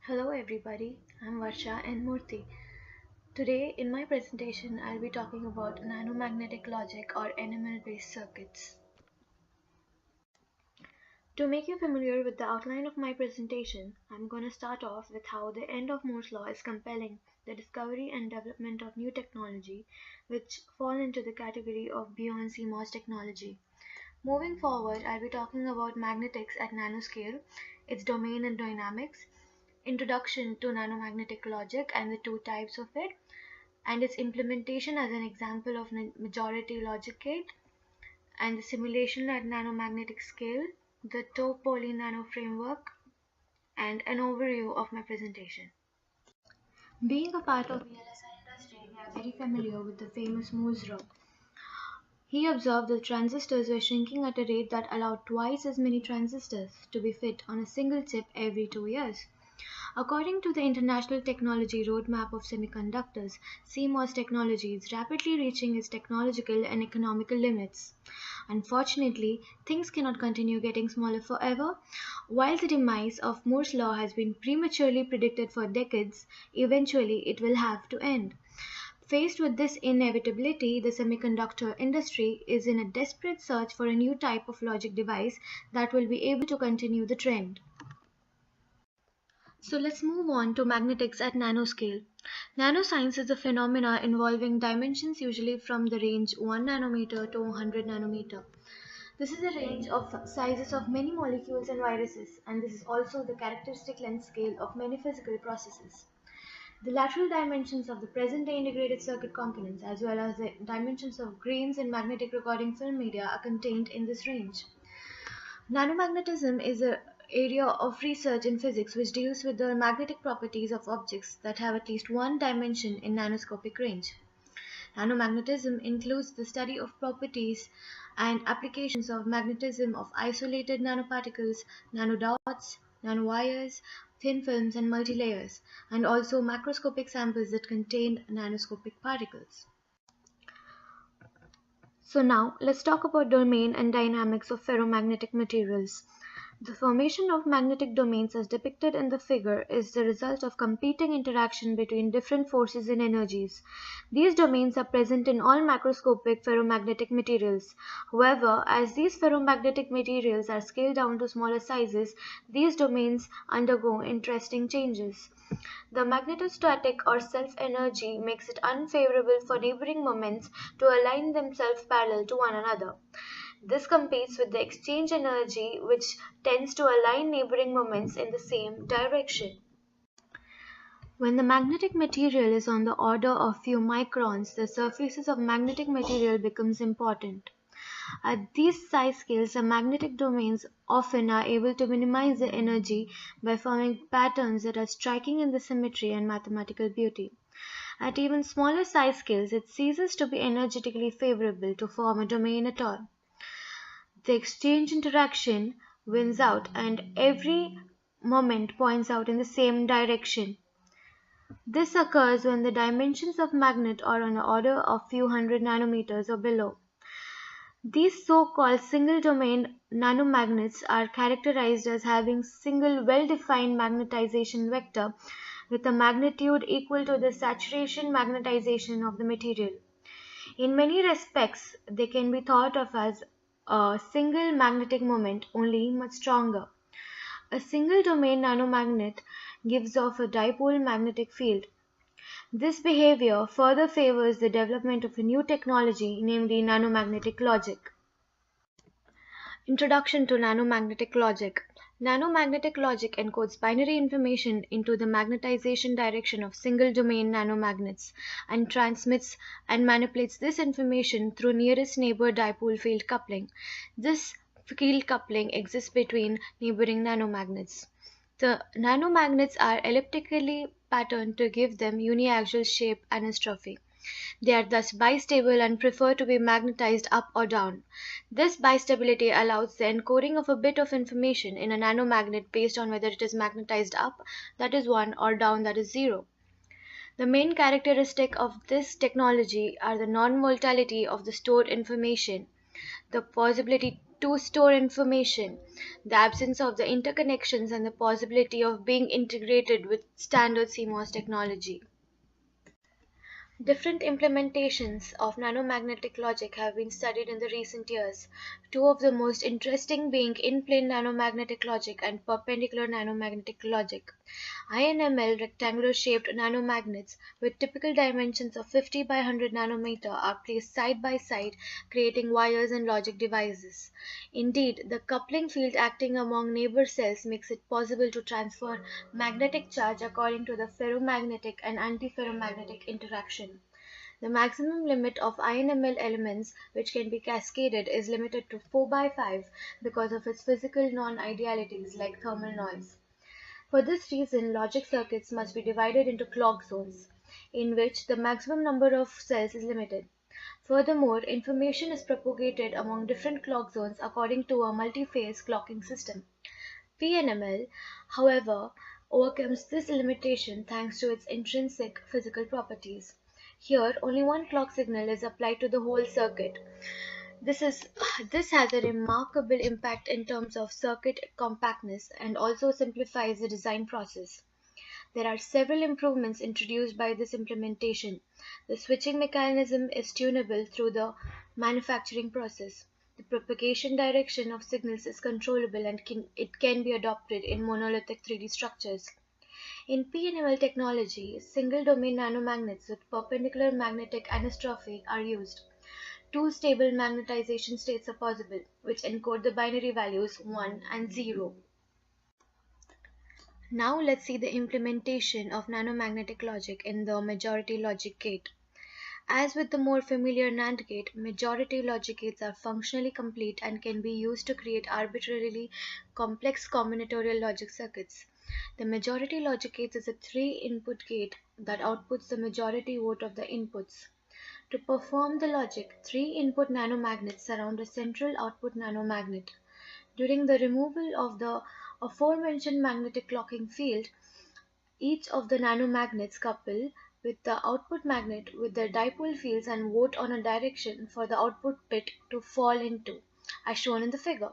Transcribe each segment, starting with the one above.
Hello everybody, I'm Varsha and Murthy. Today in my presentation I'll be talking about nanomagnetic logic or NML based circuits. To make you familiar with the outline of my presentation, I'm going to start off with how the end of Moore's law is compelling the discovery and development of new technology which fall into the category of beyond CMOS technology. Moving forward, I'll be talking about magnetics at nanoscale, its domain and dynamics, introduction to nanomagnetic logic and the two types of it, and its implementation as an example of majority logic gate, and the simulation at nanomagnetic scale, the two-poly nano framework, and an overview of my presentation. Being a part of VLSI industry, we are very familiar with the famous Moore's law. He observed that transistors were shrinking at a rate that allowed twice as many transistors to be fit on a single chip every 2 years. According to the International Technology Roadmap of Semiconductors, CMOS technology is rapidly reaching its technological and economical limits. Unfortunately, things cannot continue getting smaller forever. While the demise of Moore's law has been prematurely predicted for decades, eventually it will have to end. Faced with this inevitability, the semiconductor industry is in a desperate search for a new type of logic device that will be able to continue the trend. So let's move on to magnetics at nanoscale. Nanoscience is a phenomena involving dimensions usually from the range 1 nanometer to 100 nanometer. This is a range of sizes of many molecules and viruses, and this is also the characteristic length scale of many physical processes. The lateral dimensions of the present-day integrated circuit components as well as the dimensions of grains in magnetic recording film media are contained in this range. Nanomagnetism is an area of research in physics which deals with the magnetic properties of objects that have at least one dimension in nanoscopic range. Nanomagnetism includes the study of properties and applications of magnetism of isolated nanoparticles, nanodots, nanowires, thin films and multilayers, and also macroscopic samples that contain nanoscopic particles. So now let's talk about domain and dynamics of ferromagnetic materials. The formation of magnetic domains as depicted in the figure is the result of competing interaction between different forces and energies. These domains are present in all macroscopic ferromagnetic materials. However, as these ferromagnetic materials are scaled down to smaller sizes, these domains undergo interesting changes. The magnetostatic or self-energy makes it unfavorable for neighboring moments to align themselves parallel to one another. This competes with the exchange energy which tends to align neighboring moments in the same direction. When the magnetic material is on the order of few microns, the surfaces of magnetic material becomes important. At these size scales, the magnetic domains often are able to minimize the energy by forming patterns that are striking in the symmetry and mathematical beauty. At even smaller size scales, it ceases to be energetically favorable to form a domain at all. The exchange interaction wins out and every moment points out in the same direction. This occurs when the dimensions of magnet are on the order of few hundred nanometers or below. These so-called single-domain nanomagnets are characterized as having single well-defined magnetization vector with a magnitude equal to the saturation magnetization of the material. In many respects, they can be thought of as a single magnetic moment, only much stronger. A single-domain nanomagnet gives off a dipole magnetic field. This behavior further favors the development of a new technology, namely nanomagnetic logic. Introduction to nanomagnetic logic. Nanomagnetic logic encodes binary information into the magnetization direction of single-domain nanomagnets and transmits and manipulates this information through nearest neighbor dipole field coupling. This field coupling exists between neighboring nanomagnets. The nanomagnets are elliptically patterned to give them uniaxial shape anisotropy. They are thus bistable and prefer to be magnetized up or down. This bistability allows the encoding of a bit of information in a nanomagnet based on whether it is magnetized up, that is 1, or down, that is 0. The main characteristic of this technology are the non-volatility of the stored information, the possibility to store information, the absence of the interconnections, and the possibility of being integrated with standard CMOS technology. Different implementations of nanomagnetic logic have been studied in the recent years, two of the most interesting being in-plane nanomagnetic logic and perpendicular nanomagnetic logic. INML rectangular-shaped nanomagnets with typical dimensions of 50 by 100 nanometer are placed side by side, creating wires and logic devices. Indeed, the coupling field acting among neighbor cells makes it possible to transfer magnetic charge according to the ferromagnetic and antiferromagnetic interaction. The maximum limit of INML elements which can be cascaded is limited to 4 by 5 because of its physical non-idealities like thermal noise. For this reason, logic circuits must be divided into clock zones, in which the maximum number of cells is limited. Furthermore, information is propagated among different clock zones according to a multi-phase clocking system. PNML, however, overcomes this limitation thanks to its intrinsic physical properties. Here, only one clock signal is applied to the whole circuit. This is this has a remarkable impact in terms of circuit compactness and also simplifies the design process. There are several improvements introduced by this implementation. The switching mechanism is tunable through the manufacturing process. The propagation direction of signals is controllable and it can be adopted in monolithic 3D structures. In PNML technology, single domain nanomagnets with perpendicular magnetic anisotropy are used. Two stable magnetization states are possible, which encode the binary values 1 and 0. Now let's see the implementation of nanomagnetic logic in the majority logic gate. As with the more familiar NAND gate, majority logic gates are functionally complete and can be used to create arbitrarily complex combinatorial logic circuits. The majority logic gate is a 3-input gate that outputs the majority vote of the inputs. To perform the logic, 3-input nanomagnets surround a central output nanomagnet. During the removal of the aforementioned magnetic clocking field, each of the nanomagnets couple with the output magnet with their dipole fields and vote on a direction for the output bit to fall into, as shown in the figure.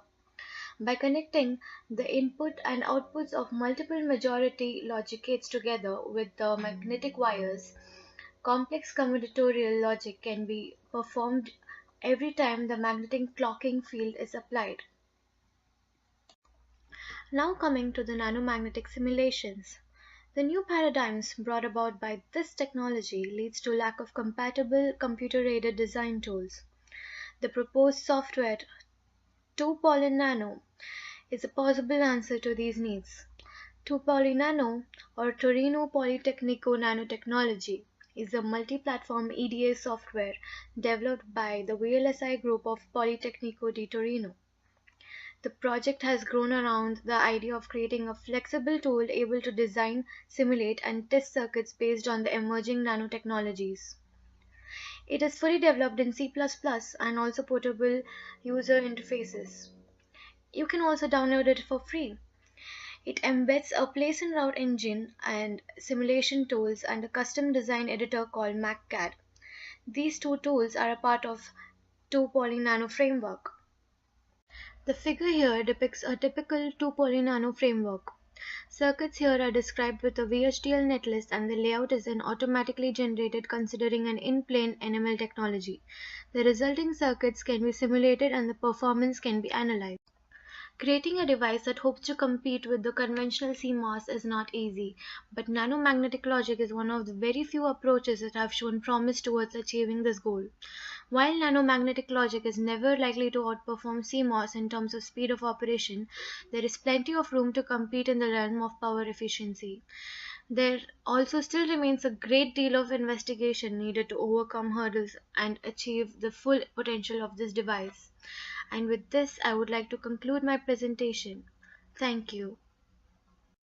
By connecting the input and outputs of multiple majority logic gates together with the magnetic wires, complex combinatorial logic can be performed every time the magnetic clocking field is applied. Now coming to the nanomagnetic simulations. The new paradigms brought about by this technology leads to lack of compatible computer-aided design tools. The proposed software 2-poly Nano is a possible answer to these needs. 2-poly Nano or Torino Politecnico Nanotechnology is a multi-platform EDA software developed by the VLSI group of Politecnico di Torino. The project has grown around the idea of creating a flexible tool able to design, simulate, and test circuits based on the emerging nanotechnologies. It is fully developed in C++ and also portable user interfaces. You can also download it for free. It embeds a place and route engine and simulation tools and a custom design editor called MacCAD. These two tools are a part of 2-poly Nano framework. The figure here depicts a typical 2-poly Nano framework. Circuits here are described with a VHDL netlist and the layout is then automatically generated considering an in-plane NML technology. The resulting circuits can be simulated and the performance can be analyzed. Creating a device that hopes to compete with the conventional CMOS is not easy, but nanomagnetic logic is one of the very few approaches that have shown promise towards achieving this goal. While nanomagnetic logic is never likely to outperform CMOS in terms of speed of operation, there is plenty of room to compete in the realm of power efficiency. There also still remains a great deal of investigation needed to overcome hurdles and achieve the full potential of this device. And with this, I would like to conclude my presentation. Thank you.